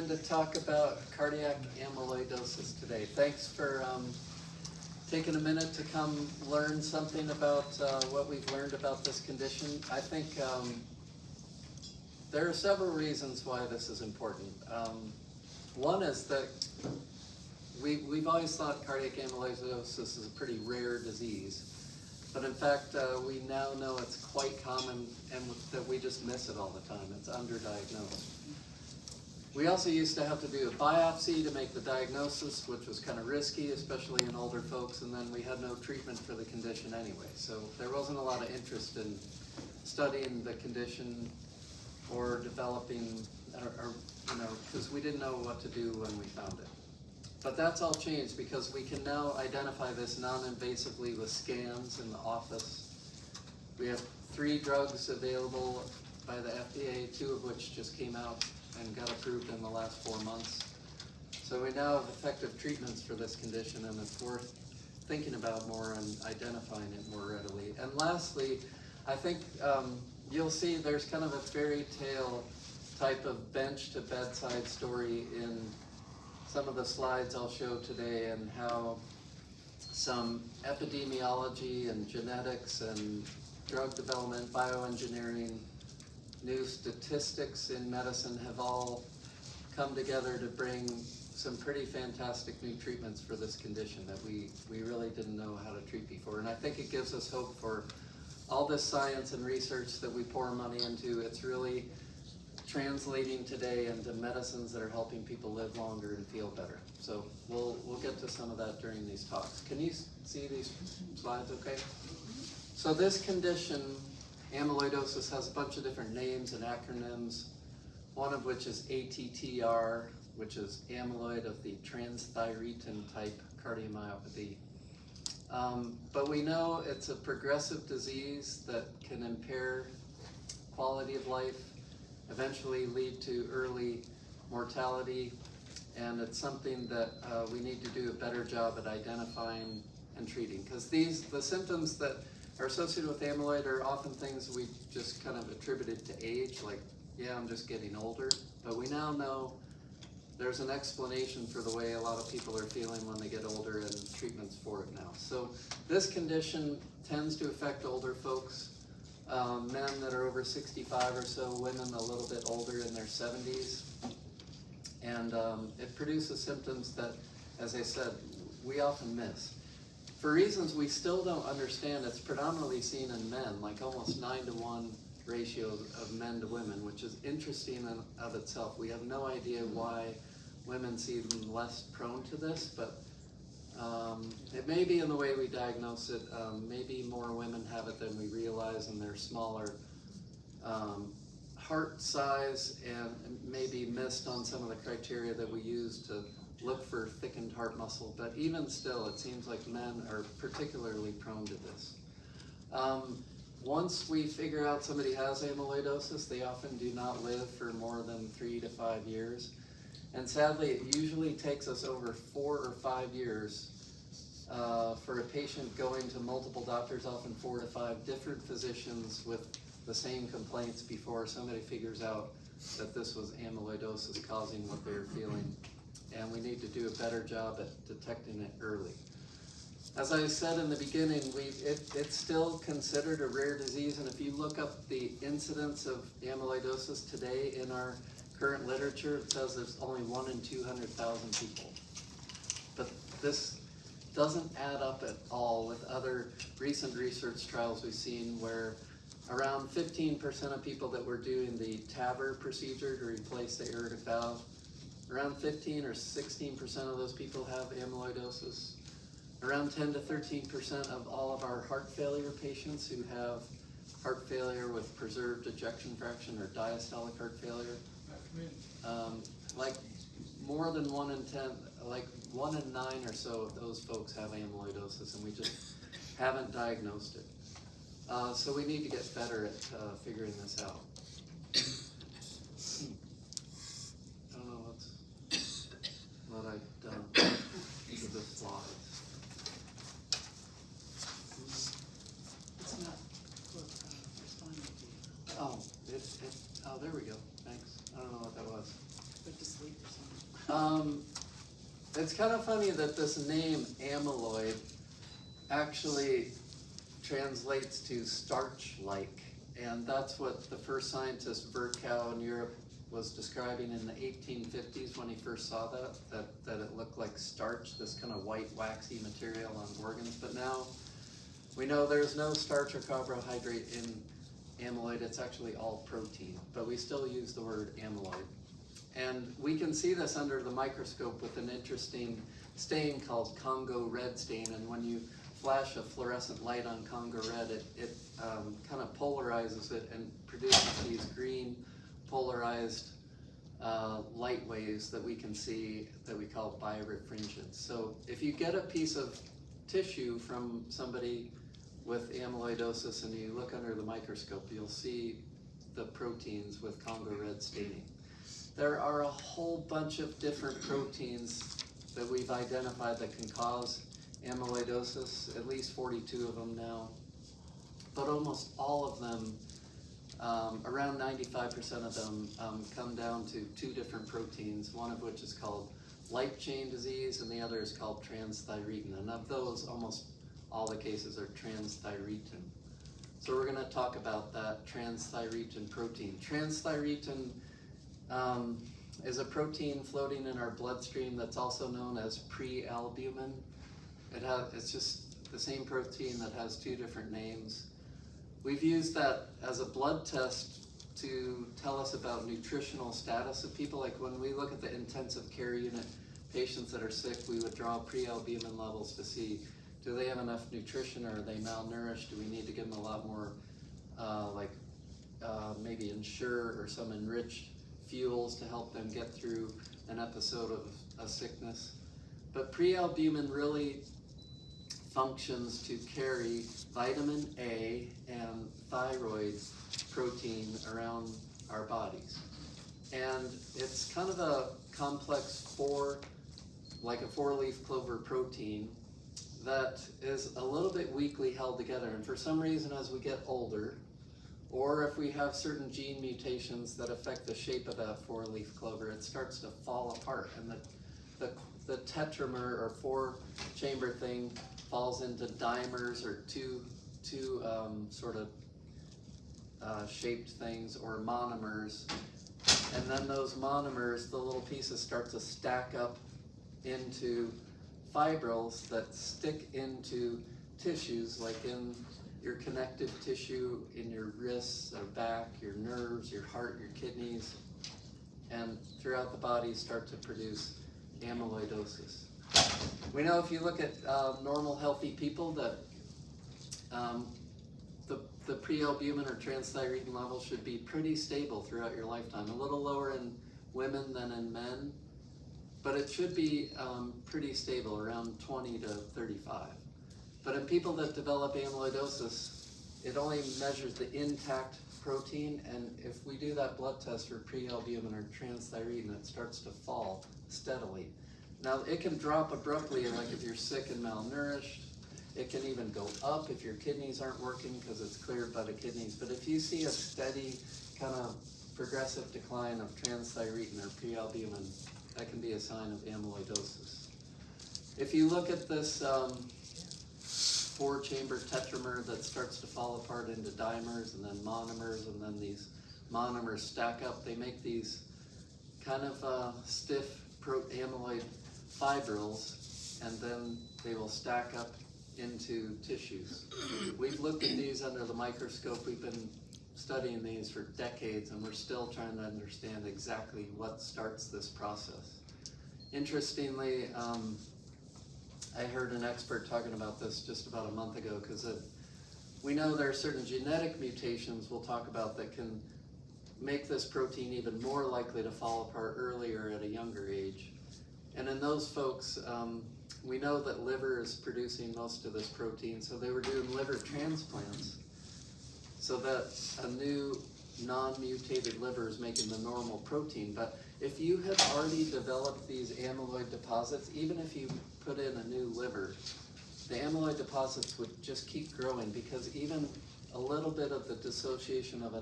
to talk about cardiac amyloidosis today. Thanks for taking a minute to come learn something about what we've learned about this condition. I think there are several reasons why this is important. One is that we've always thought cardiac amyloidosis is a pretty rare disease, but in fact we now know it's quite common and that we just miss it all the time. It's underdiagnosed. We also used to have to do a biopsy to make the diagnosis, which was kind of risky, especially in older folks, and then we had no treatment for the condition anyway. So there wasn't a lot of interest in studying the condition or developing, or because we didn't know what to do when we found it. But that's all changed because we can now identify this non-invasively with scans in the office. We have 3 drugs available by the FDA, 2 of which just came out and got approved in the last 4 months. So we now have effective treatments for this condition, and it's worth thinking about more and identifying it more readily. And lastly, I think you'll see there's kind of a fairy tale type of bench to bedside story in some of the slides I'll show today, and how some epidemiology and genetics and drug development, bioengineering, new statistics in medicine have all come together to bring some pretty fantastic new treatments for this condition that we really didn't know how to treat before. And I think it gives us hope for all this science and research that we pour money into. It's really translating today into medicines that are helping people live longer and feel better. So we'll get to some of that during these talks. Can you see these slides okay? So this condition, amyloidosis, has a bunch of different names and acronyms, one of which is ATTR, which is amyloid of the Transthyretin type cardiomyopathy. But we know it's a progressive disease that can impair quality of life, eventually lead to early mortality, and it's something that we need to do a better job at identifying and treating, because the symptoms that are associated with amyloid are often things we just kind of attributed to age, like, yeah, I'm just getting older. But we now know there's an explanation for the way a lot of people are feeling when they get older, and treatments for it now. So this condition tends to affect older folks, men that are over 65 or so, women a little bit older in their 70s. And it produces symptoms that, as I said, we often miss. For reasons we still don't understand, it's predominantly seen in men, like almost 9-to-1 ratio of men to women, which is interesting in of itself. We have no idea why women seem less prone to this, but it may be in the way we diagnose it. Maybe more women have it than we realize, and they're smaller heart size, and maybe missed on some of the criteria that we use to look for thickened heart muscle. But even still, it seems like men are particularly prone to this. Once we figure out somebody has amyloidosis, they often do not live for more than 3 to 5 years. And sadly, it usually takes us over 4 or 5 years for a patient going to multiple doctors, often 4 to 5 different physicians with the same complaints, before somebody figures out that this was amyloidosis causing what they're feeling. And we need to do a better job at detecting it early. As I said in the beginning, it's still considered a rare disease, and if you look up the incidence of amyloidosis today in our current literature, it says there's only 1 in 200,000 people. But this doesn't add up at all with other recent research trials we've seen, where around 15% of people that were doing the TAVR procedure to replace the aortic valve, around 15 or 16% of those people have amyloidosis. Around 10 to 13% of all of our heart failure patients who have heart failure with preserved ejection fraction or diastolic heart failure, like more than 1 in 10, like 1 in 9 or so of those folks have amyloidosis, and we just haven't diagnosed it. So we need to get better at figuring this out. I don't know what I've done with the slides. It's not responding to you. Oh, oh, there we go. Thanks. I don't know what that was. Put to sleep or something. It's kind of funny that this name amyloid actually translates to starch-like, and that's what the first scientist Virchow in Europe was describing in the 1850s when he first saw that it looked like starch, this kind of white waxy material on organs. But now we know there's no starch or carbohydrate in amyloid. It's actually all protein, but we still use the word amyloid. And we can see this under the microscope with an interesting stain called Congo red stain. And when you flash a fluorescent light on Congo red, it kind of polarizes it and produces these green polarized light waves that we can see that we call birefringence. So if you get a piece of tissue from somebody with amyloidosis and you look under the microscope, you'll see the proteins with Congo red staining. There are a whole bunch of different proteins that we've identified that can cause amyloidosis, at least 42 of them now, but almost all of them, around 95% of them, come down to two different proteins, one of which is called light chain disease and the other is called transthyretin. And of those, almost all the cases are transthyretin. So we're going to talk about that transthyretin protein. Transthyretin is a protein floating in our bloodstream that's also known as prealbumin. It's just the same protein that has two different names. We've used that as a blood test to tell us about nutritional status of people. Like when we look at the intensive care unit patients that are sick, we would draw prealbumin levels to see, do they have enough nutrition or are they malnourished? Do we need to give them a lot more maybe Ensure or some enriched fuels to help them get through an episode of a sickness? But prealbumin really functions to carry vitamin A and thyroid protein around our bodies. And it's kind of a complex like a four-leaf clover protein that is a little bit weakly held together. And for some reason, as we get older, or if we have certain gene mutations that affect the shape of that four-leaf clover, it starts to fall apart. And the tetramer or four-chamber thing falls into dimers or two sort of shaped things, or monomers. And then those monomers, the little pieces start to stack up into fibrils that stick into tissues, like in your connective tissue, in your wrists or back, your nerves, your heart, your kidneys, and throughout the body start to produce amyloidosis. We know if you look at normal healthy people that the prealbumin or transthyretin level should be pretty stable throughout your lifetime. A little lower in women than in men, but it should be pretty stable, around 20 to 35. But in people that develop amyloidosis, it only measures the intact protein, and if we do that blood test for prealbumin or transthyretin, it starts to fall steadily. Now, it can drop abruptly, like if you're sick and malnourished. It can even go up if your kidneys aren't working because it's cleared by the kidneys. But if you see a steady kind of progressive decline of transthyretin or prealbumin, that can be a sign of amyloidosis. If you look at this four-chamber tetramer that starts to fall apart into dimers and then monomers, and then these monomers stack up, they make these kind of stiff amyloid fibrils, and then they will stack up into tissues. We've looked at these under the microscope. We've been studying these for decades, and we're still trying to understand exactly what starts this process. Interestingly, I heard an expert talking about this just about a month ago, because we know there are certain genetic mutations we'll talk about that can make this protein even more likely to fall apart earlier at a younger age. And in those folks, we know that liver is producing most of this protein, so they were doing liver transplants so that a new non-mutated liver is making the normal protein. But if you have already developed these amyloid deposits, even if you put in a new liver, the amyloid deposits would just keep growing, because even a little bit of the dissociation of a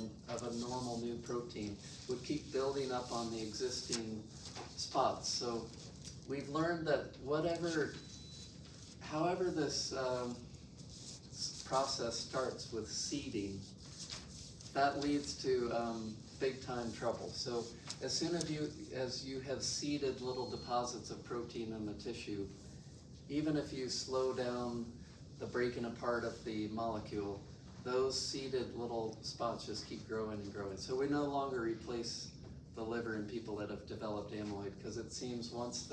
normal new protein would keep building up on the existing spots. So we've learned that however this process starts with seeding, that leads to big time trouble. So as soon as you have seeded little deposits of protein in the tissue, even if you slow down the breaking apart of the molecule, those seeded little spots just keep growing and growing. So we no longer replace the liver in people that have developed amyloid, because it seems once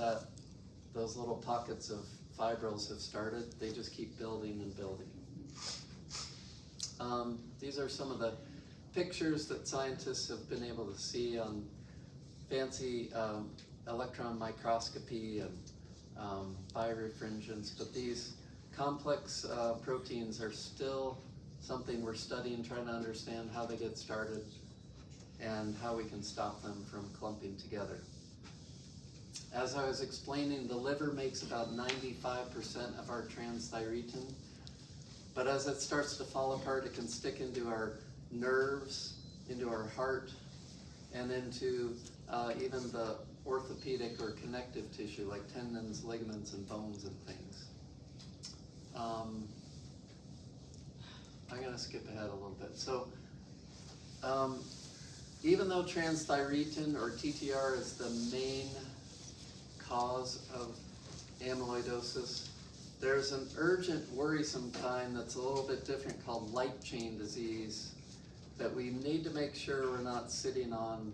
those little pockets of fibrils have started, they just keep building and building. These are some of the pictures that scientists have been able to see on fancy electron microscopy and birefringence, but these complex proteins are still something we're studying, trying to understand how they get started and how we can stop them from clumping together. As I was explaining, the liver makes about 95% of our transthyretin, but as it starts to fall apart, it can stick into our nerves, into our heart, and into even the orthopedic or connective tissue like tendons, ligaments, and bones and things. I'm going to skip ahead a little bit. So even though transthyretin or TTR is the main cause of amyloidosis, there's an urgent, worrisome kind that's a little bit different called light chain disease that we need to make sure we're not sitting on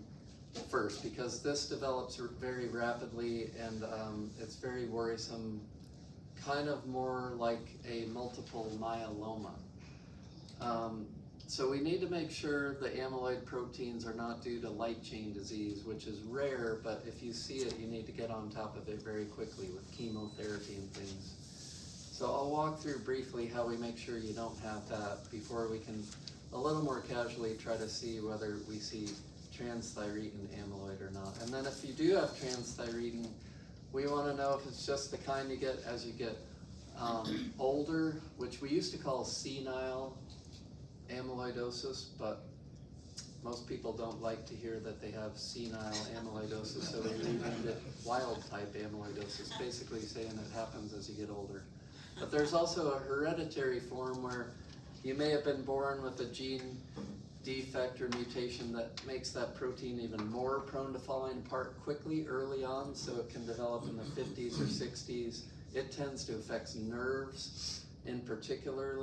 first, because this develops very rapidly and it's very worrisome, kind of more like a multiple myeloma. So we need to make sure the amyloid proteins are not due to light chain disease, which is rare, but if you see it, you need to get on top of it very quickly with chemotherapy and things. So I'll walk through briefly how we make sure you don't have that before we can a little more casually try to see whether we see transthyretin amyloid or not. And then if you do have transthyretin, we want to know if it's just the kind you get as you get older, which we used to call senile amyloidosis, but most people don't like to hear that they have senile amyloidosis, so they renamed it wild type amyloidosis, basically saying it happens as you get older. But there's also a hereditary form where you may have been born with a gene defect or mutation that makes that protein even more prone to falling apart quickly early on, so it can develop in the 50s or 60s. It tends to affect nerves in particular,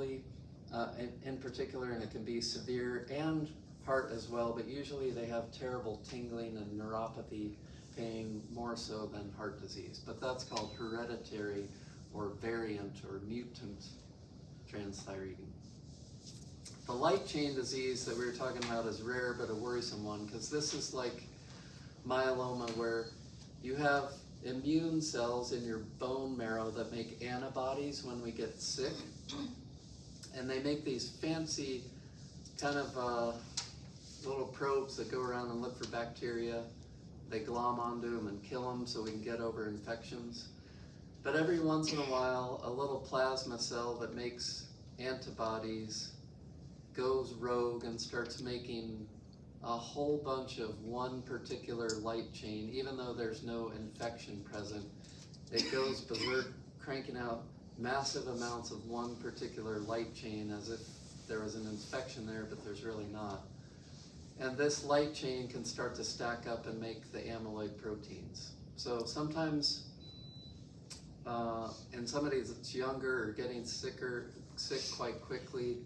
and it can be severe, and heart as well, but usually they have terrible tingling and neuropathy pain more so than heart disease. But that's called hereditary or variant or mutant transthyretin. The light chain disease that we were talking about is rare but a worrisome one, because this is like myeloma, where you have immune cells in your bone marrow that make antibodies when we get sick, and they make these fancy kind of little probes that go around and look for bacteria. They glom onto them and kill them so we can get over infections. But every once in a while, a little plasma cell that makes antibodies goes rogue and starts making a whole bunch of one particular light chain, even though there's no infection present. It goes berserk, cranking out massive amounts of one particular light chain as if there was an infection there, but there's really not. And this light chain can start to stack up and make the amyloid proteins. So sometimes in somebody that's younger or getting sick quite quickly,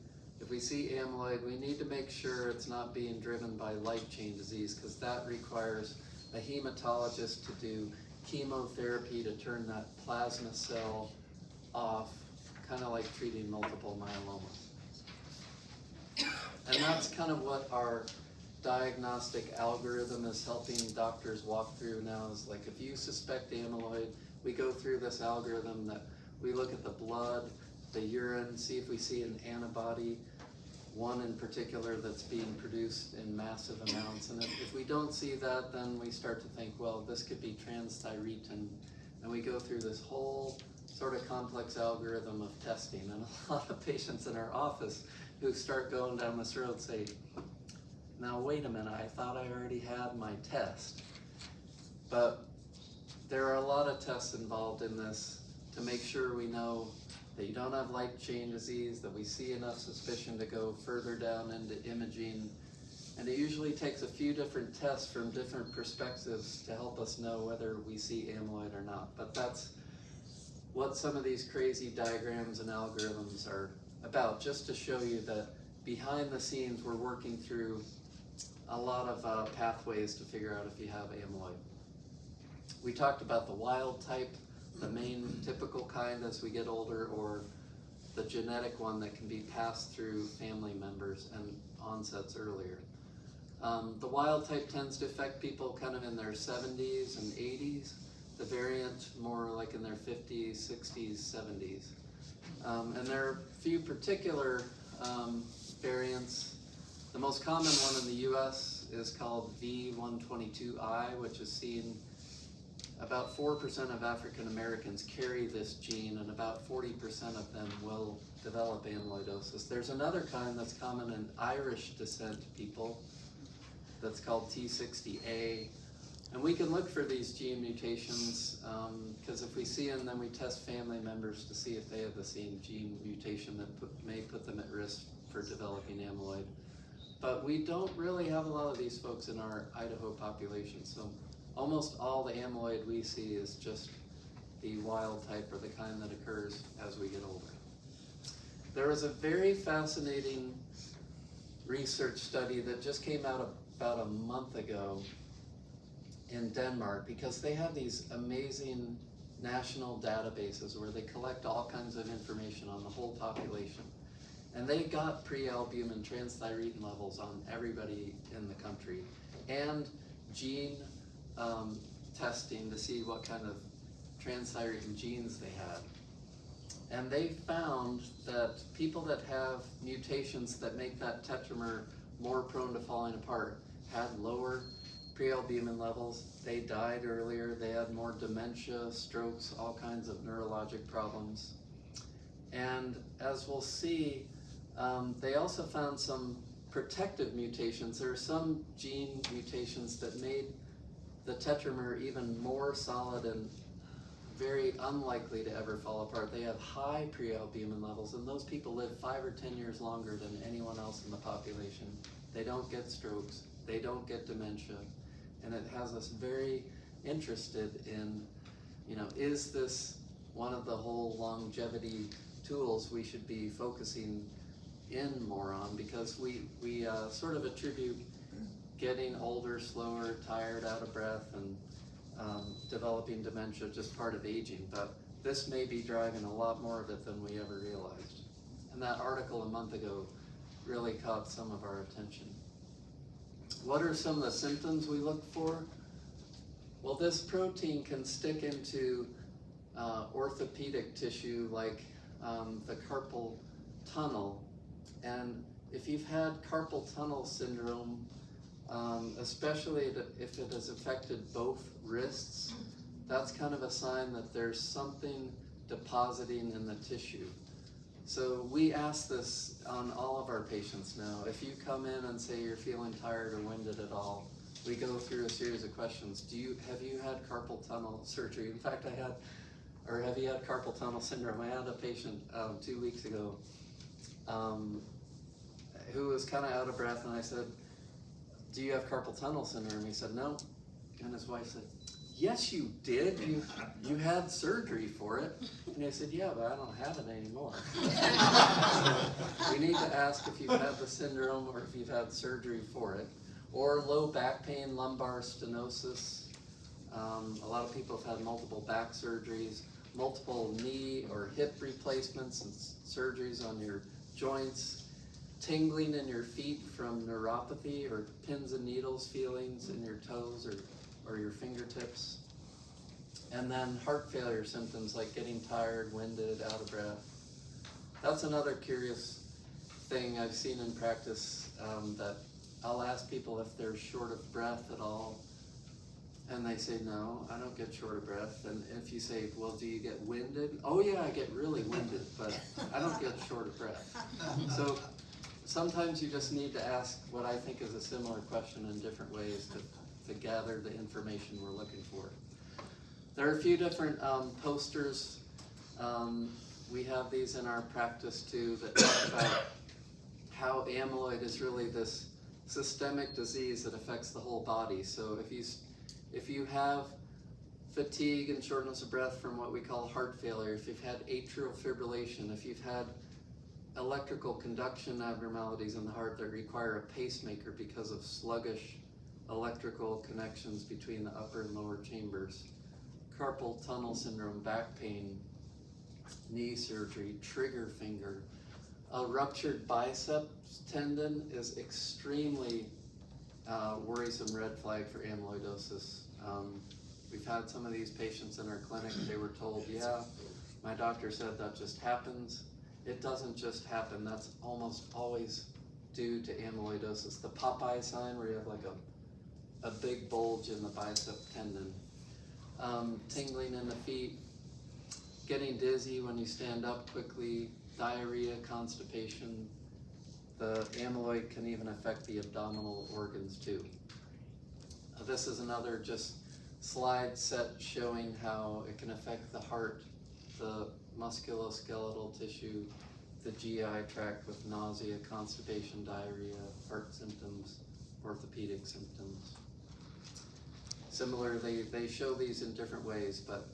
if we see amyloid, we need to make sure it's not being driven by light chain disease, because that requires a hematologist to do chemotherapy to turn that plasma cell off, kind of like treating multiple myeloma. And that's kind of what our diagnostic algorithm is helping doctors walk through now, is like if you suspect amyloid, we go through this algorithm that we look at the blood, the urine, see if we see an antibody, one in particular that's being produced in massive amounts. And if we don't see that, then we start to think, well, this could be transthyretin. And we go through this whole sort of complex algorithm of testing. And a lot of patients in our office who start going down this road say, now wait a minute, I thought I already had my test. But there are a lot of tests involved in this to make sure we know that you don't have light chain disease, that we see enough suspicion to go further down into imaging. And it usually takes a few different tests from different perspectives to help us know whether we see amyloid or not. But that's what some of these crazy diagrams and algorithms are about, just to show you that behind the scenes we're working through a lot of pathways to figure out if you have amyloid. We talked about the wild type, the main typical kind as we get older, or the genetic one that can be passed through family members and onsets earlier. The wild type tends to affect people kind of in their 70s and 80s. The variant more like in their 50s, 60s, 70s. And there are a few particular variants. The most common one in the US is called V122I, which is seen about 4% of African Americans carry this gene, and about 40% of them will develop amyloidosis. There's another kind that's common in Irish descent people that's called T60A. And we can look for these gene mutations because if we see them, then we test family members to see if they have the same gene mutation that may put them at risk for developing amyloid. But we don't really have a lot of these folks in our Idaho population, so almost all the amyloid we see is just the wild type, or the kind that occurs as we get older. There was a very fascinating research study that just came out about a month ago in Denmark, because they have these amazing national databases where they collect all kinds of information on the whole population. And they got pre-albumin transthyretin levels on everybody in the country, and gene testing to see what kind of transthyretin genes they had. And they found that people that have mutations that make that tetramer more prone to falling apart had lower pre-albumin levels. They died earlier, they had more dementia, strokes, all kinds of neurologic problems. And as we'll see, they also found some protective mutations. There are some gene mutations that made the tetramer even more solid and very unlikely to ever fall apart. They have high pre-albumin levels, and those people live 5 or 10 years longer than anyone else in the population. They don't get strokes, they don't get dementia, and it has us very interested in, is this one of the whole longevity tools we should be focusing in more on, because we sort of attribute getting older, slower, tired, out of breath, and developing dementia just part of aging, but this may be driving a lot more of it than we ever realized. And that article a month ago really caught some of our attention. What are some of the symptoms we look for? Well, this protein can stick into orthopedic tissue like the carpal tunnel. And if you've had carpal tunnel syndrome, especially if it has affected both wrists, that's kind of a sign that there's something depositing in the tissue. So we ask this on all of our patients now. If you come in and say you're feeling tired or winded at all, we go through a series of questions. Have you had carpal tunnel surgery? In fact, have you had carpal tunnel syndrome? I had a patient 2 weeks ago who was kind of out of breath, and I said, do you have carpal tunnel syndrome? He said, no. And his wife said, yes, you did. You had surgery for it. And I said, yeah, but I don't have it anymore. We need to ask if you've had the syndrome or if you've had surgery for it. Or low back pain, lumbar stenosis. A lot of people have had multiple back surgeries, multiple knee or hip replacements and surgeries on your joints, tingling in your feet from neuropathy or pins and needles feelings in your toes or your fingertips. And then heart failure symptoms like getting tired, winded, out of breath. That's another curious thing I've seen in practice, that I'll ask people if they're short of breath at all, and they say, no, I don't get short of breath. And if you say, well, do you get winded? Oh yeah, I get really winded, but I don't get short of breath. So sometimes you just need to ask what I think is a similar question in different ways to gather the information we're looking for. There are a few different posters. We have these in our practice too that talk about how amyloid is really this systemic disease that affects the whole body. So if you have fatigue and shortness of breath from what we call heart failure, if you've had atrial fibrillation, if you've had electrical conduction abnormalities in the heart that require a pacemaker because of sluggish electrical connections between the upper and lower chambers, carpal tunnel syndrome, back pain, knee surgery, trigger finger. A ruptured bicep tendon is extremely worrisome red flag for amyloidosis. We've had some of these patients in our clinic, they were told, yeah, my doctor said that just happens. It doesn't just happen, that's almost always due to amyloidosis. The Popeye sign where you have like a big bulge in the bicep tendon. Tingling in the feet, getting dizzy when you stand up quickly, diarrhea, constipation. The amyloid can even affect the abdominal organs too. This is another just slide set showing how it can affect the heart, the musculoskeletal tissue, the GI tract with nausea, constipation, diarrhea, heart symptoms, orthopedic symptoms. Similarly, they show these in different ways, but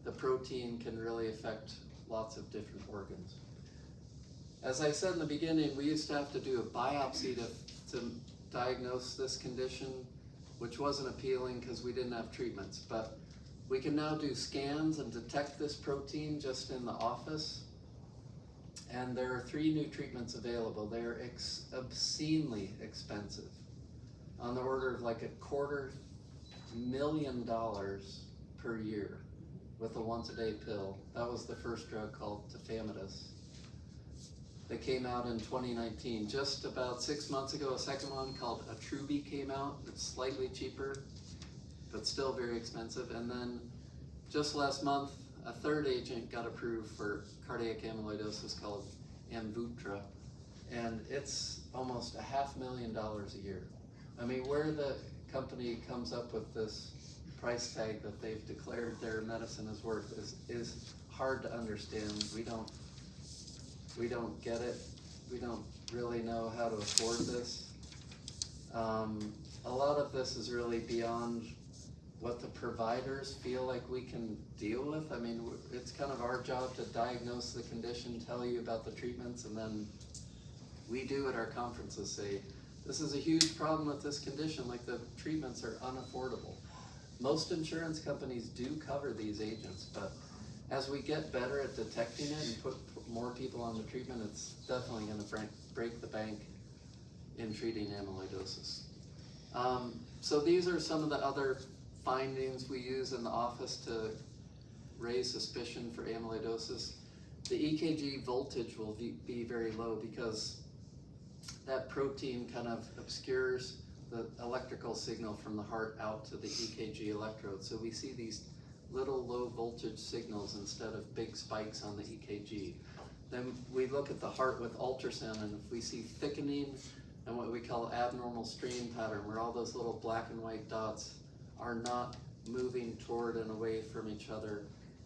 the protein can really affect lots of different organs. As I said in the beginning, we used to have to do a biopsy to diagnose this condition, which wasn't appealing because we didn't have treatments, but we can now do scans and detect this protein just in the office. And there are 3 new treatments available. They're obscenely expensive, on the order of like $250,000 per year with a once-a-day pill. That was the first drug called tafamidis. They came out in 2019. Just about 6 months ago, a second one called Attruby came out. It's slightly cheaper, but still very expensive. And then just last month, a third agent got approved for cardiac amyloidosis called Amvuttra, and it's almost $500,000 a year. I mean, where the company comes up with this price tag that they've declared their medicine is worth is hard to understand. We don't get it. We don't really know how to afford this. A lot of this is really beyond what the providers feel like we can deal with. I mean, it's kind of our job to diagnose the condition, tell you about the treatments, and then we do at our conferences say, this is a huge problem with this condition, like the treatments are unaffordable. Most insurance companies do cover these agents, but as we get better at detecting it and put more people on the treatment, it's definitely going to break the bank in treating amyloidosis. So these are some of the other findings we use in the office to raise suspicion for amyloidosis. The EKG voltage will be very low because that protein kind of obscures the electrical signal from the heart out to the EKG electrode. So we see these little low voltage signals instead of big spikes on the EKG. Then we look at the heart with ultrasound, and if we see thickening and what we call abnormal stream pattern, where all those little black and white dots are not moving toward and away from each other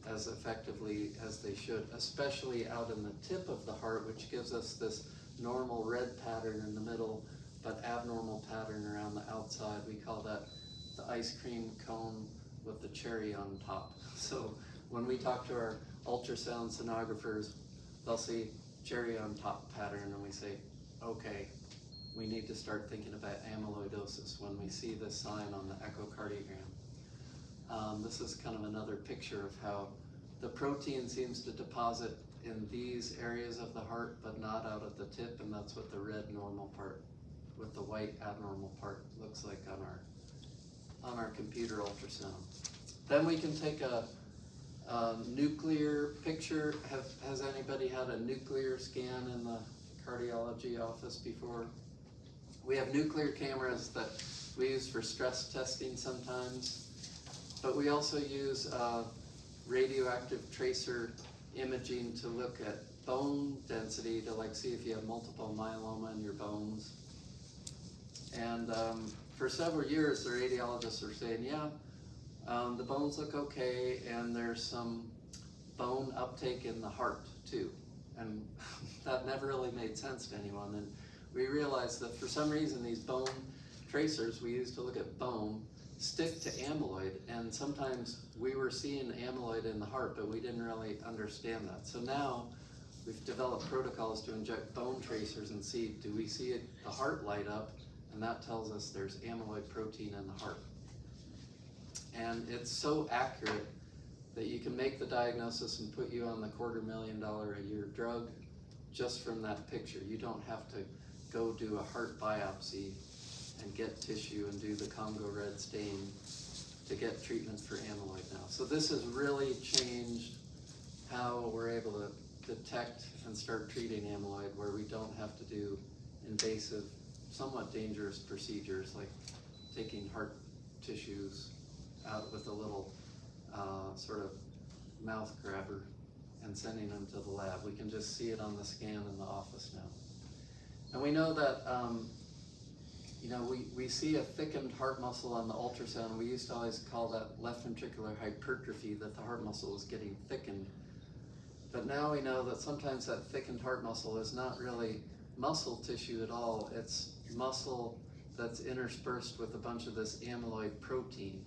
as effectively as they should, especially out in the tip of the heart, which gives us this normal red pattern in the middle, but abnormal pattern around the outside. We call that the ice cream cone with the cherry on top. So when we talk to our ultrasound sonographers, they'll see cherry on top pattern, and we say, okay, we need to start thinking about amyloidosis when we see this sign on the echocardiogram. This is kind of another picture of how the protein seems to deposit in these areas of the heart, but not out at the tip, and that's what the red normal part with the white abnormal part looks like on our computer ultrasound. Then we can take a nuclear picture. Has anybody had a nuclear scan in the cardiology office before? We have nuclear cameras that we use for stress testing sometimes, but we also use radioactive tracer imaging to look at bone density to see if you have multiple myeloma in your bones. And for several years, the radiologists are saying, yeah, The bones look okay, and there's some bone uptake in the heart too. And that never really made sense to anyone. And we realized that for some reason these bone tracers we use to look at bone stick to amyloid, and sometimes we were seeing amyloid in the heart, but we didn't really understand that. So now we've developed protocols to inject bone tracers and see, do we see the heart light up? And that tells us there's amyloid protein in the heart. And it's so accurate that you can make the diagnosis and put you on the $250,000 a year drug just from that picture. You don't have to go do a heart biopsy and get tissue and do the Congo red stain to get treatment for amyloid now. So this has really changed how we're able to detect and start treating amyloid, where we don't have to do invasive, somewhat dangerous procedures like taking heart tissues out with a little sort of mouth grabber and sending them to the lab. We can just see it on the scan in the office now. And we know that, we see a thickened heart muscle on the ultrasound. We used to always call that left ventricular hypertrophy, that the heart muscle was getting thickened. But now we know that sometimes that thickened heart muscle is not really muscle tissue at all. It's muscle that's interspersed with a bunch of this amyloid protein.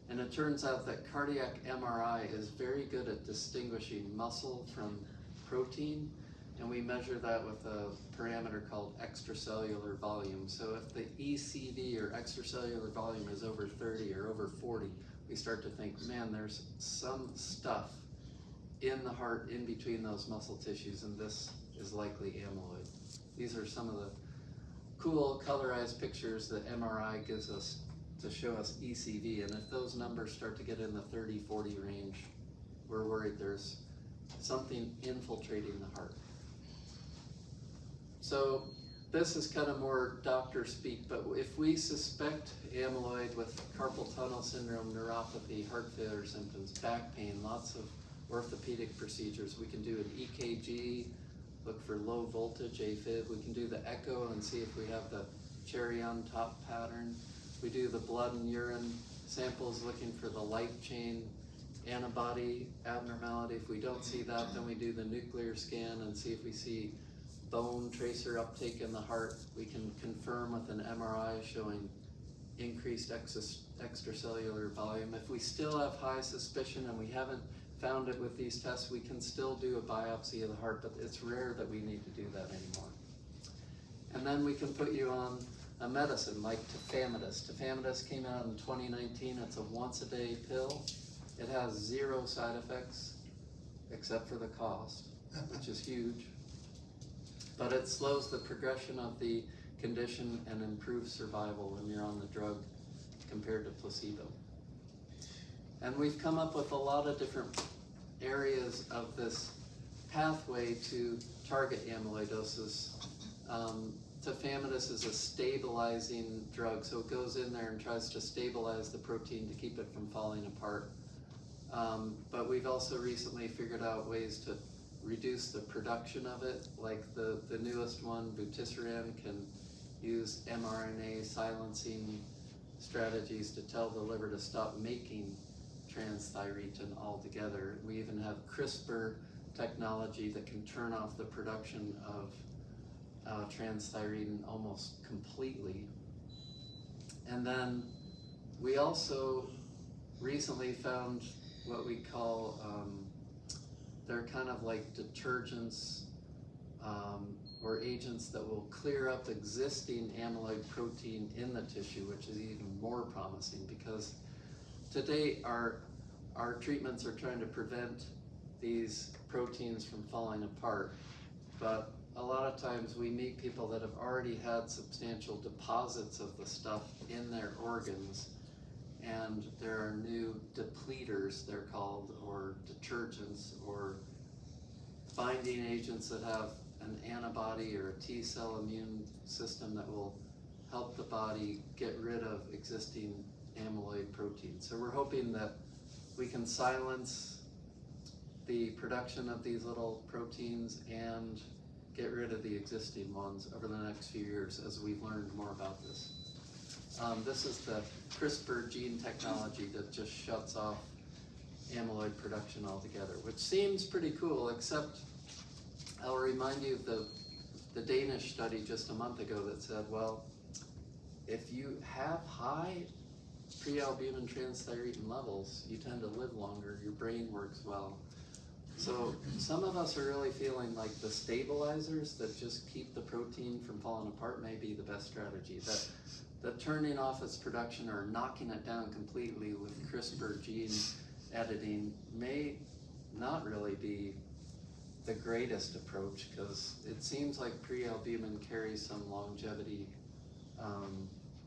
And it turns out that cardiac MRI is very good at distinguishing muscle from protein, and we measure that with a parameter called extracellular volume. So if the ECV, or extracellular volume, is over 30 or over 40, we start to think, man, there's some stuff in the heart in between those muscle tissues, and this is likely amyloid. These are some of the cool colorized pictures that MRI gives us to show us ECV, and if those numbers start to get in the 30-40 range, we're worried there's something infiltrating the heart. So this is kind of more doctor speak, but if we suspect amyloid with carpal tunnel syndrome, neuropathy, heart failure symptoms, back pain, lots of orthopedic procedures, we can do an EKG, look for low voltage AFib. We can do the echo and see if we have the cherry on top pattern. We do the blood and urine samples looking for the light chain antibody abnormality. If we don't see that, then we do the nuclear scan and see if we see bone tracer uptake in the heart. We can confirm with an MRI showing increased extracellular volume. If we still have high suspicion and we haven't found it with these tests, we can still do a biopsy of the heart, but it's rare that we need to do that anymore. And then we can put you on a medicine like tafamidis. Tafamidis came out in 2019. It's a once-a-day pill. It has 0 side effects except for the cost, which is huge. But it slows the progression of the condition and improves survival when you're on the drug compared to placebo. And we've come up with a lot of different areas of this pathway to target amyloidosis. Tafamidis is a stabilizing drug, so it goes in there and tries to stabilize the protein to keep it from falling apart. But we've also recently figured out ways to reduce the production of it, like the newest one, vutrisiran, can use mRNA silencing strategies to tell the liver to stop making transthyretin altogether. We even have CRISPR technology that can turn off the production of transthyretin almost completely. And then we also recently found what we call, they're kind of like detergents or agents that will clear up existing amyloid protein in the tissue, which is even more promising, because to date our treatments are trying to prevent these proteins from falling apart, but a lot of times we meet people that have already had substantial deposits of the stuff in their organs, and there are new depleters, they're called, or detergents, or binding agents that have an antibody or a T-cell immune system that will help the body get rid of existing amyloid proteins. So we're hoping that we can silence the production of these little proteins and get rid of the existing ones over the next few years as we've learned more about this. This is the CRISPR gene technology that just shuts off amyloid production altogether, which seems pretty cool, except I'll remind you of the Danish study just a month ago that said, well, if you have high prealbumin transthyretin levels, you tend to live longer, your brain works well. So some of us are really feeling like the stabilizers that just keep the protein from falling apart may be the best strategy. That turning off its production or knocking it down completely with CRISPR gene editing may not really be the greatest approach, because it seems like prealbumin carries some longevity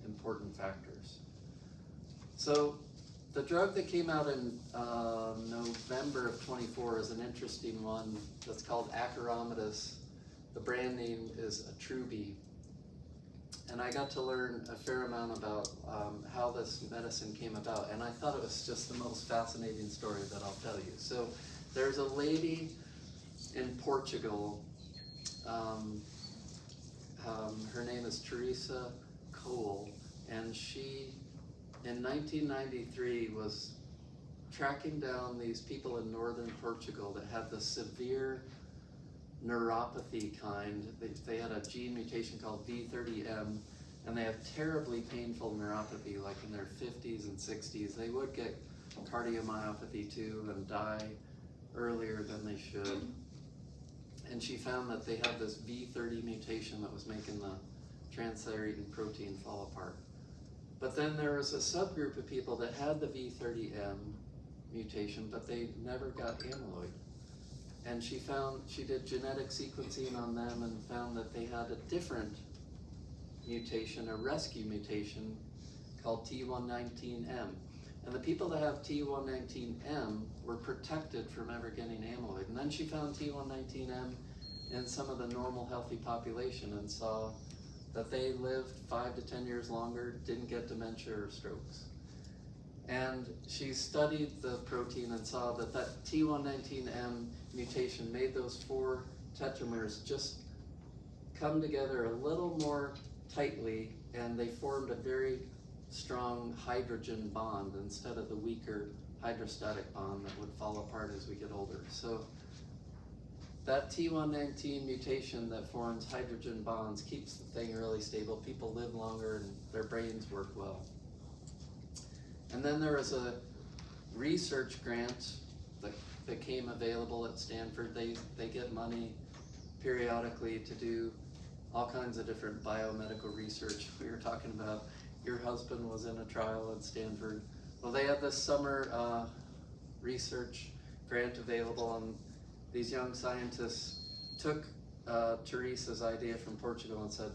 important factors. So the drug that came out in November of 24 is an interesting one that's called acoramidis. The brand name is Attruby. And I got to learn a fair amount about how this medicine came about, and I thought it was just the most fascinating story that I'll tell you. So there's a lady in Portugal, her name is Teresa Cole, and she, in 1993, was tracking down these people in northern Portugal that had the severe neuropathy kind. They had a gene mutation called V30M, and they have terribly painful neuropathy, like in their 50s and 60s. They would get cardiomyopathy too and die earlier than they should. And she found that they had this V30 mutation that was making the transthyretin protein fall apart. But then there was a subgroup of people that had the V30M mutation, but they never got amyloid. And she did genetic sequencing on them and found that they had a different mutation, a rescue mutation called T119M. And the people that have T119M were protected from ever getting amyloid. And then she found T119M in some of the normal healthy population and saw that they lived 5 to 10 years longer, didn't get dementia or strokes. And she studied the protein and saw that that T119M mutation made those 4 tetramers just come together a little more tightly, and they formed a very strong hydrogen bond instead of the weaker hydrostatic bond that would fall apart as we get older. So that T119 mutation that forms hydrogen bonds keeps the thing really stable. People live longer and their brains work well. And then there was a research grant that came available at Stanford. They get money periodically to do all kinds of different biomedical research. We were talking about your husband was in a trial at Stanford. Well, they had this summer research grant available, and these young scientists took Teresa's idea from Portugal and said,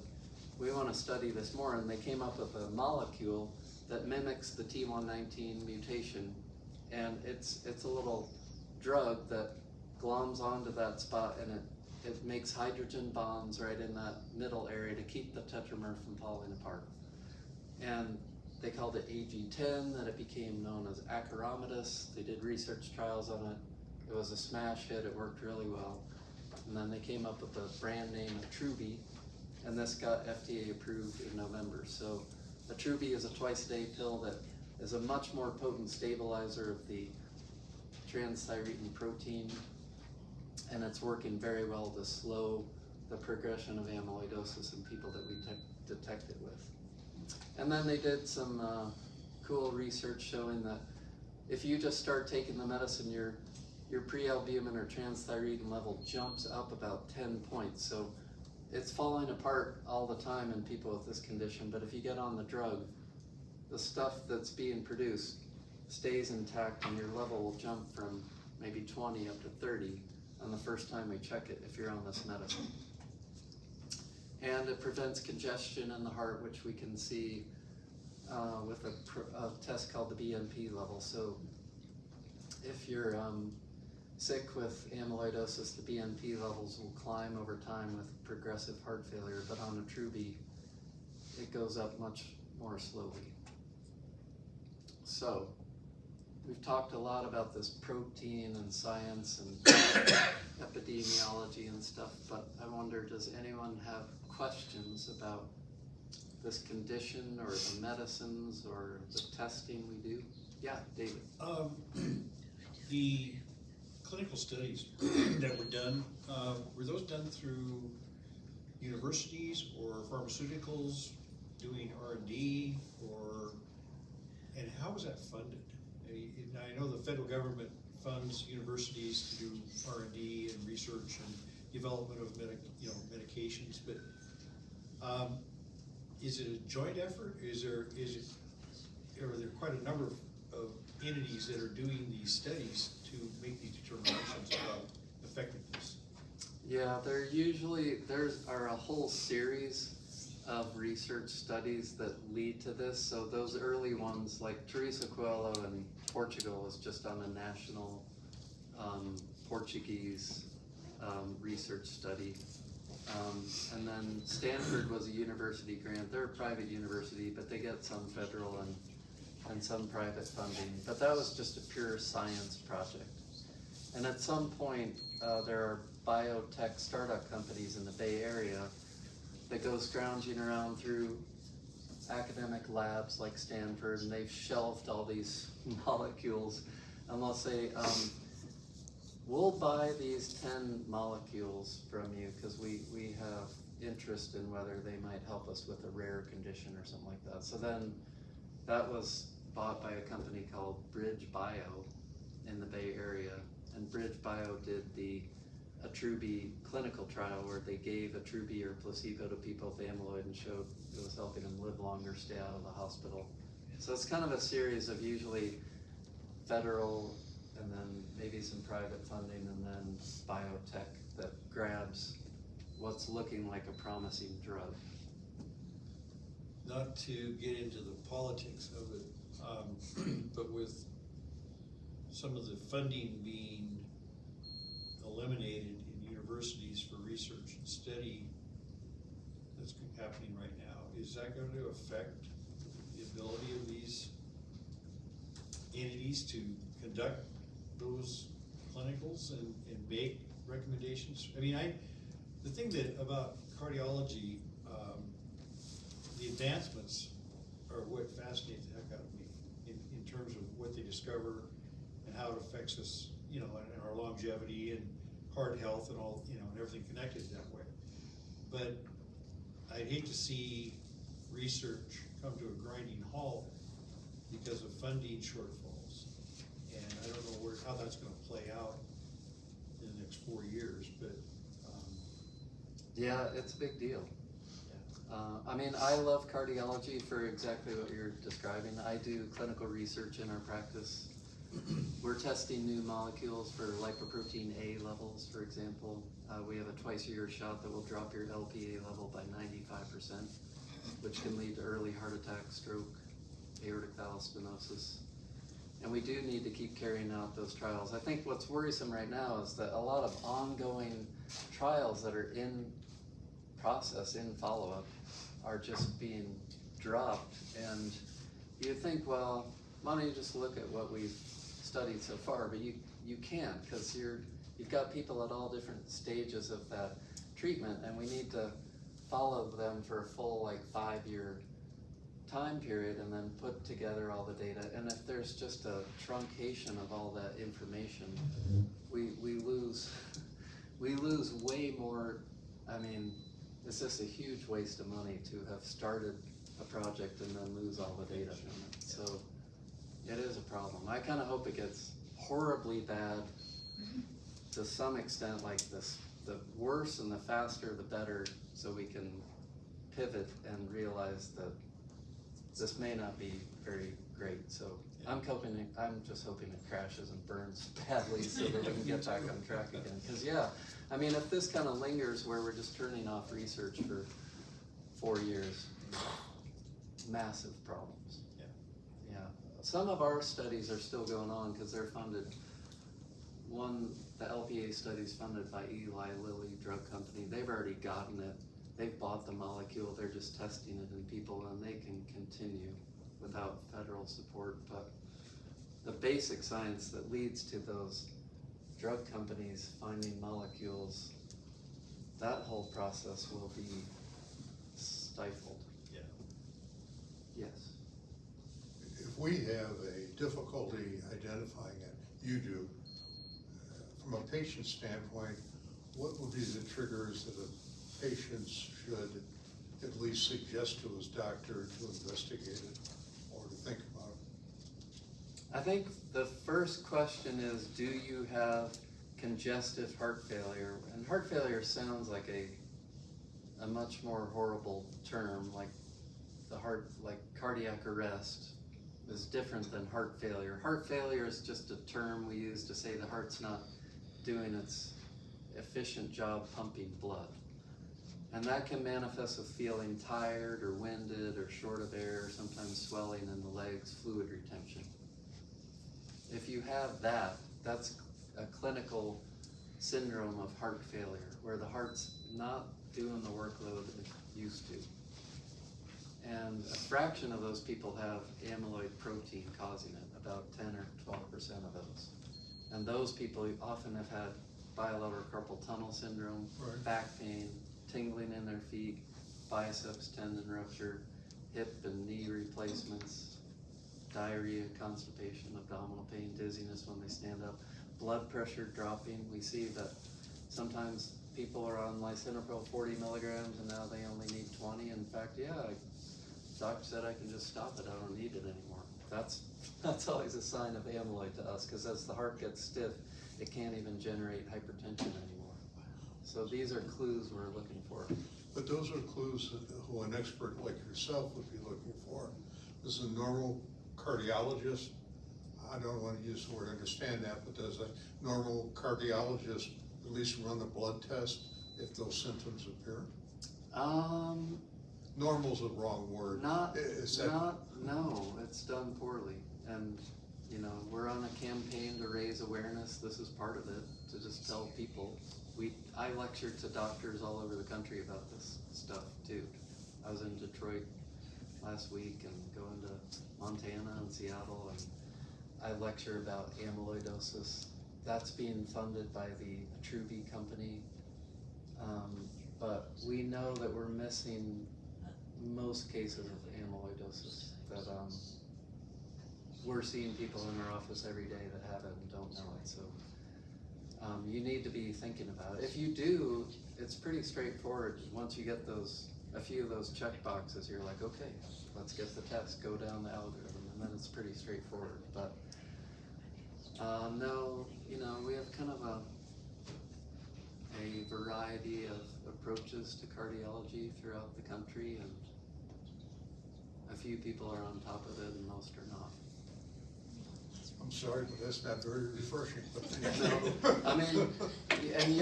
we want to study this more, and they came up with a molecule that mimics the T119 mutation, and it's a little drug that gloms onto that spot, and it makes hydrogen bonds right in that middle area to keep the tetramer from falling apart. And they called it AG10, that it became known as acoramidis. They did research trials on it. It was a smash hit, it worked really well. And then they came up with the brand name Attruby, and this got FDA approved in November. So Attruby is a twice-a-day pill that is a much more potent stabilizer of the transthyretin protein, and it's working very well to slow the progression of amyloidosis in people that we detect it with. And then they did some cool research showing that if you just start taking the medicine, your prealbumin or transthyretin level jumps up about 10 points. So it's falling apart all the time in people with this condition, but if you get on the drug, the stuff that's being produced stays intact, and your level will jump from maybe 20 up to 30 on the first time we check it if you're on this medicine. And it prevents congestion in the heart, which we can see with a test called the BNP level. So if you're sick with amyloidosis, the BNP levels will climb over time with progressive heart failure, but on Attruby, it goes up much more slowly. So we've talked a lot about this protein and science and epidemiology and stuff, but I wonder, does anyone have questions about this condition or the medicines or the testing we do? Yeah, David. The clinical studies that were done, were those done through universities or pharmaceuticals doing R&D, and how was that funded? I know the federal government funds universities to do R&D and research and development of medications, but is it a joint effort? Are there quite a number of entities that are doing these studies to make these determinations about effectiveness? Yeah, there are a whole series of research studies that lead to this. So those early ones, like Teresa Coelho in Portugal, was just on a national Portuguese research study. And then Stanford was a university grant. They're a private university, but they get some federal and some private funding. But that was just a pure science project. And at some point, there are biotech startup companies in the Bay Area that go scrounging around through academic labs like Stanford, and they've shelved all these molecules, and they'll say, we'll buy these 10 molecules from you because we have interest in whether they might help us with a rare condition or something like that. So then that was bought by a company called Bridge Bio in the Bay Area, and Bridge Bio did the Attruby clinical trial where they gave Attruby or placebo to people with amyloid and showed it was helping them live longer, stay out of the hospital. So it's kind of a series of usually federal and then maybe some private funding and then biotech that grabs what's looking like a promising drug. Not to get into the politics of it, but with some of the funding being eliminated in universities for research and study that's happening right now, is that going to affect the ability of these entities to conduct those clinicals and make recommendations? I mean, the thing that about cardiology, the advancements are what fascinates the heck out of me in terms of what they discover and how it affects us, and our longevity and heart health and all, and everything connected that way. But I'd hate to see research come to a grinding halt because of funding shortfalls. And I don't know how that's going to play out in the next 4 years, but yeah, it's a big deal. I mean, I love cardiology for exactly what you're describing. I do clinical research in our practice. We're testing new molecules for lipoprotein A levels, for example. We have a twice-a-year shot that will drop your LPA level by 95%, which can lead to early heart attack, stroke, aortic valve stenosis. And we do need to keep carrying out those trials. I think what's worrisome right now is that a lot of ongoing trials that are in process, in follow-up, are just being dropped. And you think, well, why don't you just look at what we've studied so far? But you can't, because you've got people at all different stages of that treatment, and we need to follow them for a full 5-year time period and then put together all the data. And if there's just a truncation of all that information, we lose way more. I mean, it's just a huge waste of money to have started a project and then lose all the data from it. So it is a problem. I kind of hope it gets horribly bad to some extent, like this. The worse and the faster, the better, so we can pivot and realize that this may not be very great. So I'm just hoping it crashes and burns badly so that we can get back on track again. Because I mean, if this kind of lingers where we're just turning off research for 4 years, massive problems. Yeah. Some of our studies are still going on because they're funded. The LPA study is funded by Eli Lilly Drug Company. They've already gotten it. They've bought the molecule. They're just testing it in people, and they can continue without federal support. But the basic science that leads to those drug companies finding molecules, that whole process will be stifled. yeah. Yes. If we have a difficulty identifying it, you do, from a patient standpoint, what would be the triggers that a patient should at least suggest to his doctor to investigate it or to think about it? I think the first question is, do you have congestive heart failure? And heart failure sounds like a much more horrible term, like cardiac arrest is different than heart failure. Heart failure is just a term we use to say the heart's not doing its efficient job pumping blood. And that can manifest with feeling tired or winded or short of air, sometimes swelling in the legs, fluid retention. If you have that, that's a clinical syndrome of heart failure, where the heart's not doing the workload it used to. And a fraction of those people have amyloid protein causing it, about 10 or 12% of those. And those people often have had bilateral carpal tunnel syndrome, Right. back pain, tingling in their feet, biceps tendon rupture, hip and knee replacements, diarrhea, constipation, abdominal pain, dizziness when they stand up, blood pressure dropping. We see that sometimes people are on lisinopril 40 milligrams and now they only need 20. In fact, doctor said I can just stop it, I don't need it anymore. That's always a sign of amyloid to us, because as the heart gets stiff, it can't even generate hypertension anymore. So these are clues we're looking for. But those are clues who an expert like yourself would be looking for. Does a normal cardiologist, I don't want to use the word understand that, but does a normal cardiologist at least run the blood test if those symptoms appear? Normal's a wrong word. No, it's done poorly. And, we're on a campaign to raise awareness. This is part of it, to just tell people. I lecture to doctors all over the country about this stuff too. I was in Detroit last week and going to Montana and Seattle, and I lecture about amyloidosis. That's being funded by the Attruby company. But we know that we're missing most cases of amyloidosis, that we're seeing people in our office every day that have it and don't know it. So you need to be thinking about it. If you do, it's pretty straightforward. Once you get a few of those check boxes, you're like, okay, let's get the test, go down the algorithm, and then it's pretty straightforward. But no, we have kind of a variety of approaches to cardiology throughout the country, and a few people are on top of it and most are not. I'm sorry, but that's not very refreshing. No, I mean, and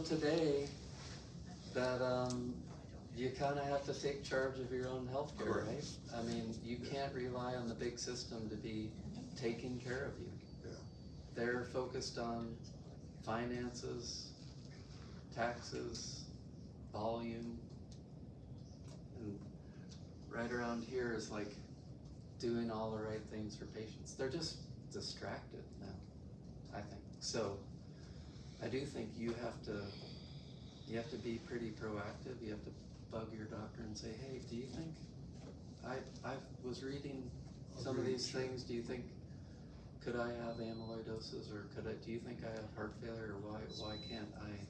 today that you kind of have to take charge of your own healthcare, Correct. right? I mean, you can't rely on the big system to be taking care of you. Yeah. They're focused on finances, taxes, volume, and right around here is like doing all the right things for patients. They're just distracted now, I think. So I do think you have to be pretty proactive. You have to bug your doctor and say, hey, do you think, I was reading some of these things, do you think, could I have amyloidosis, or do you think I have heart failure, or why can't I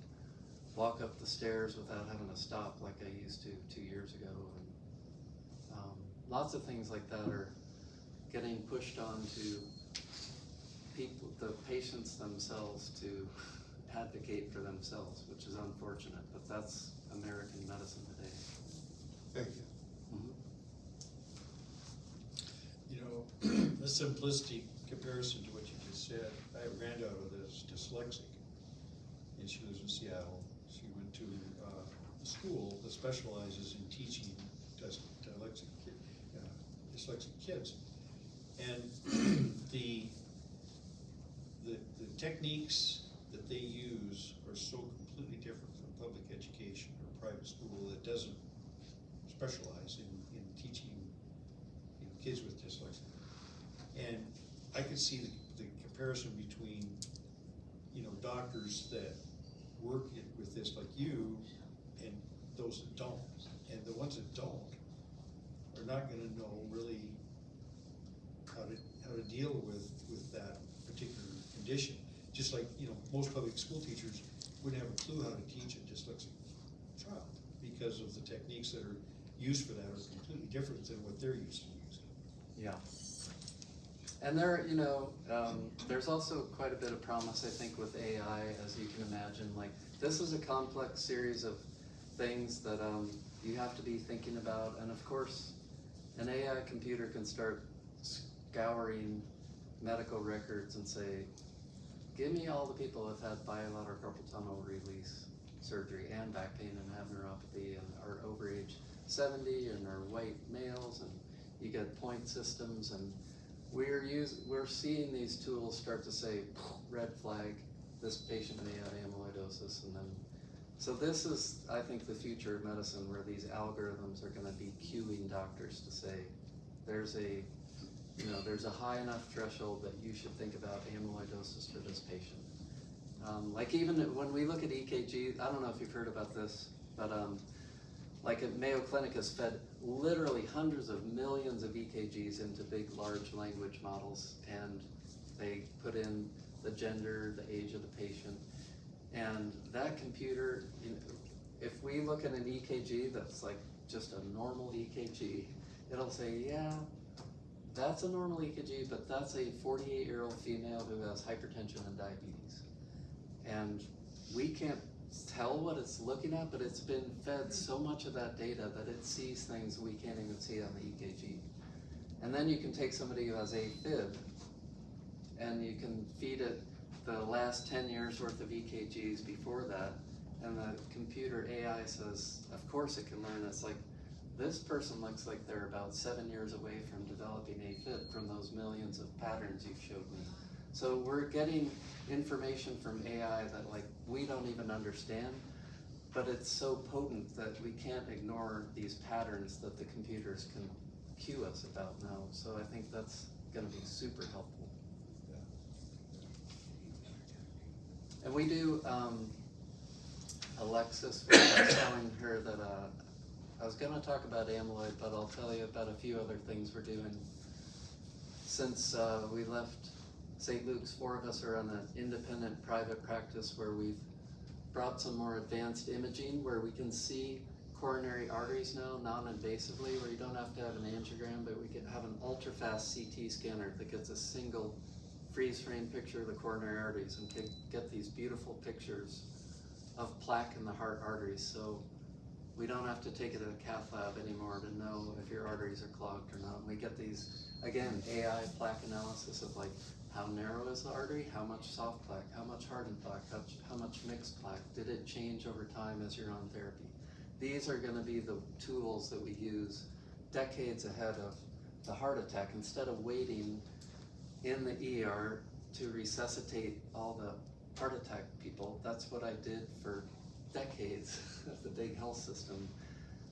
walk up the stairs without having to stop like I used to 2 years ago? And lots of things like that are getting pushed on to the patients themselves to advocate for themselves, which is unfortunate, but that's American medicine today. Thank you. The simplistic comparison to what you just said, I have a granddaughter that's dyslexic, and she lives in Seattle. She went to a school that specializes in teaching dyslexic kids. And the techniques that they use are so completely different from public education or private school that doesn't specialize in teaching kids with dyslexia. And I could see the comparison between doctors that work with this like you and those that don't. And the ones that don't are not gonna know really how to deal with that particular condition. Just like, you know, most public school teachers wouldn't have a clue how to teach a dyslexic child because of the techniques that are used for that are completely different than what they're used to using. Yeah. And there, you know, there's also quite a bit of promise, I think, with AI, as you can imagine. Like, this is a complex series of things that you have to be thinking about. And of course, an AI computer can start scouring medical records and say, give me all the people who've had bilateral carpal tunnel release surgery and back pain and have neuropathy and are over age 70 and are white males, and you get point systems, and we're seeing these tools start to say, red flag, this patient may have amyloidosis, and then, so this is, I think, the future of medicine, where these algorithms are gonna be cueing doctors to say, there's a, you know, there's a high enough threshold that you should think about amyloidosis for this patient. Like even when we look at EKG, I don't know if you've heard about this, but like at Mayo Clinic has fed literally hundreds of millions of EKGs into big, large language models, and they put in the gender, the age of the patient, and that computer, you know, if we look at an EKG that's like just a normal EKG, it'll say, yeah, that's a normal EKG, but that's a 48-year-old female who has hypertension and diabetes. And we can't tell what it's looking at, but it's been fed so much of that data that it sees things we can't even see on the EKG. And then you can take somebody who has AFib, and you can feed it the last 10 years worth of EKGs before that, and the computer AI says, of course it can learn. It's like, this person looks like they're about 7 years away from developing AFib from those millions of patterns you've showed me. So we're getting information from AI that like we don't even understand, but it's so potent that we can't ignore these patterns that the computers can cue us about now. So I think that's gonna be super helpful. And we do, Alexis, I was telling her that I was gonna talk about amyloid, but I'll tell you about a few other things we're doing. Since we left St. Luke's, 4 of us are on an independent private practice where we've brought some more advanced imaging where we can see coronary arteries now non-invasively, where you don't have to have an angiogram, but we can have an ultra-fast CT scanner that gets a single freeze frame picture of the coronary arteries and can get these beautiful pictures of plaque in the heart arteries. So we don't have to take it to the cath lab anymore to know if your arteries are clogged or not. And we get these, again, AI plaque analysis of like, how narrow is the artery? How much soft plaque? How much hardened plaque? How much mixed plaque? Did it change over time as you're on therapy? These are gonna be the tools that we use decades ahead of the heart attack. Instead of waiting in the ER to resuscitate all the heart attack people, that's what I did for decades of the big health system.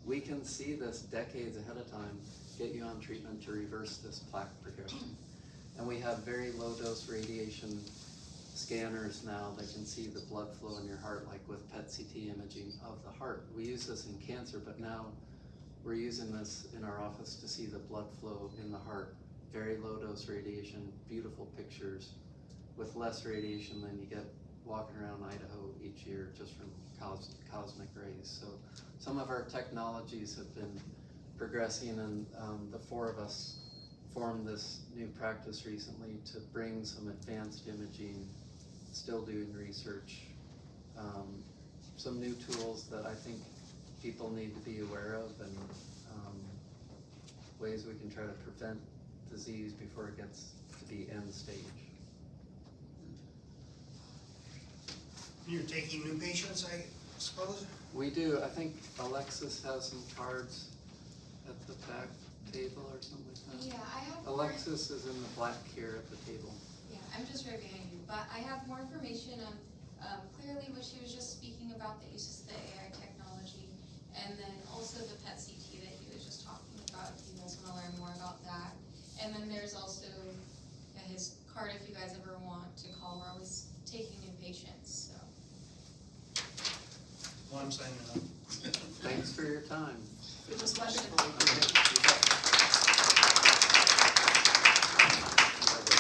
We can see this decades ahead of time, get you on treatment to reverse this plaque progression. And we have very low dose radiation scanners now that can see the blood flow in your heart, like with PET CT imaging of the heart. We use this in cancer, but now we're using this in our office to see the blood flow in the heart. Very low dose radiation, beautiful pictures with less radiation than you get walking around Idaho each year just from cosmic rays. So some of our technologies have been progressing, and the 4 of us formed this new practice recently to bring some advanced imaging, still doing research, some new tools that I think people need to be aware of, and ways we can try to prevent disease before it gets to be end stage. You're taking new patients, I suppose? We do. I think Alexis has some cards at the back table or something like that. Yeah, I have Alexis is in the black here at the table. Yeah, I'm just right behind you, but I have more information on clearly what she was just speaking about, that uses the AI technology, and then also the PET CT that he was just talking about, if you guys want to learn more about that. And then there's also his card if you guys ever want to call. We're always taking new patients, so. Well, I'm signing up. Thanks for your time. It was wonderful. Okay, you bet.